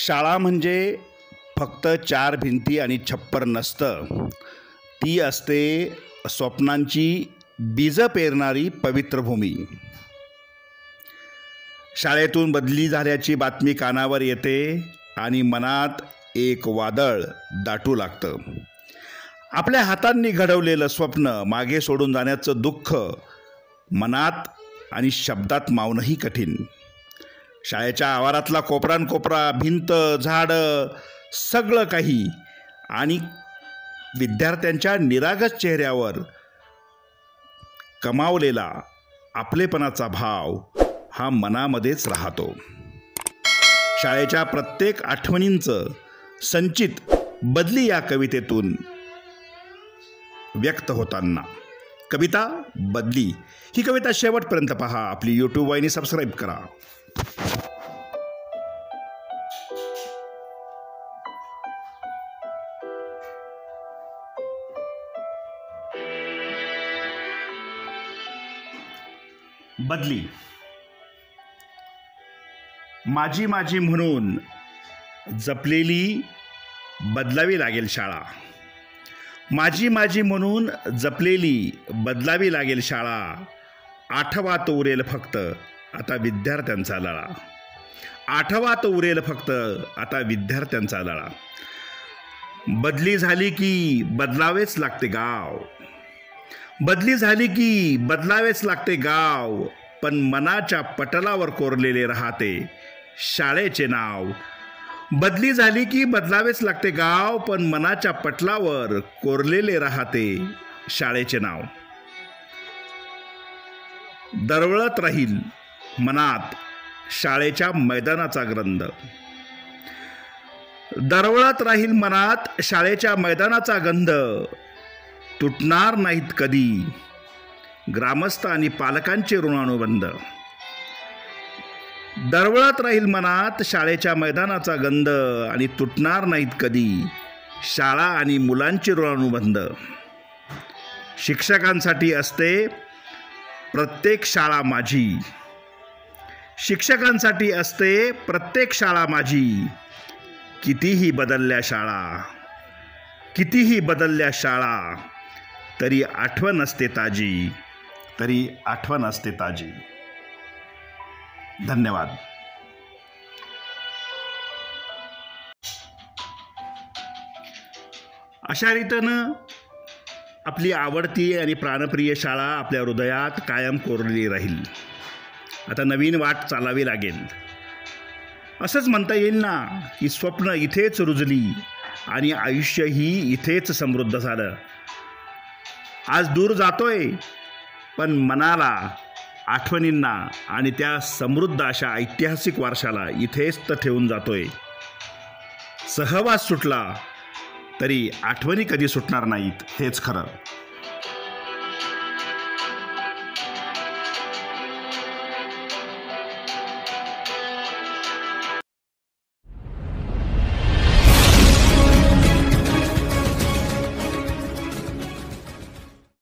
शाळा म्हणजे फक्त चार भिंती आणि छप्पर नसतं, ती असते स्वप्नांची बीजं पेरणारी पवित्र भूमी. शाळेतून बदली झाल्याची बातमी कानावर येते आणि मनात एक वादळ दाटू लागतं. आपल्या हातांनी घडवलेलं स्वप्न मागे सोडून जाण्याचं दुःख मनात आणि शब्दात मावणंही कठीण. शाळेच्या आवारातला कोपरानकोपरा, भिंत, झाडं, सगळं काही आणि विद्यार्थ्यांच्या निरागस चेहऱ्यावर कमावलेला आपलेपणाचा भाव हा मनामध्येच राहतो. शाळेच्या प्रत्येक आठवणींचं संचित बदली या कवितेतून व्यक्त होताना. कविता बदली ही कविता शेवटपर्यंत पहा. आपली यूट्यूब वाहिनी सबस्क्राईब करा. बदली. माझी माझी म्हणून जपलेली बदलावी लागेल शाळा. माझी माझी म्हणून जपलेली बदलावी लागेल शाळा. आठवात उरेल फक्त आता विद्यार्थ्यांचा लळा. आठवात उरेल फक्त आता विद्यार्थ्यांचा लळा. बदली झाली की बदलावेच लागते गाव. बदली झाली की बदलावेच लागते गाव. पण मनाच्या पटलावर कोरलेले राहते शाळेचे नाव. बदली झाली की बदलावेच लागते गाव. पण मनाच्या पटलावर कोरलेले राहते शाळेचे नाव. दरवळत राहील मनात शाळेच्या मैदानाचा गंध. दरवळत राहील मनात शाळेच्या मैदानाचा गंध. तुटणार नाहीत कधी ग्रामस्थ आणि पालकांचे ऋणानुबंध. दरवळत राहील मनात शाळेच्या मैदानाचा गंध आणि तुटणार नाहीत कधी शाळा आणि मुलांचे ऋणानुबंध. शिक्षकांसाठी असते प्रत्येक शाळा माझी. शिक्षकांसाठी असते प्रत्येक शाळा माझी. कितीही बदलल्या शाळा, कितीही बदलल्या शाळा, तरी आठवण असते ताजी, तरी आठवण असते ताजी. धन्यवाद. अशा रीतीनं आपली आवडती आणि प्राणप्रिय शाळा आपल्या हृदयात कायम कोरलेली राहील. आता नवीन वाट चालावी लागेल. असंच म्हणता येईल ना की स्वप्न इथेच रुजली आणि आयुष्यही इथेच समृद्ध झालं. आज दूर जातोय पण मनाला, आठवणींना आणि त्या समृद्ध अशा ऐतिहासिक वारशाला इथेच तर ठेवून जातोय. सहवास सुटला तरी आठवणी कधी सुटणार नाहीत, हेच खरं.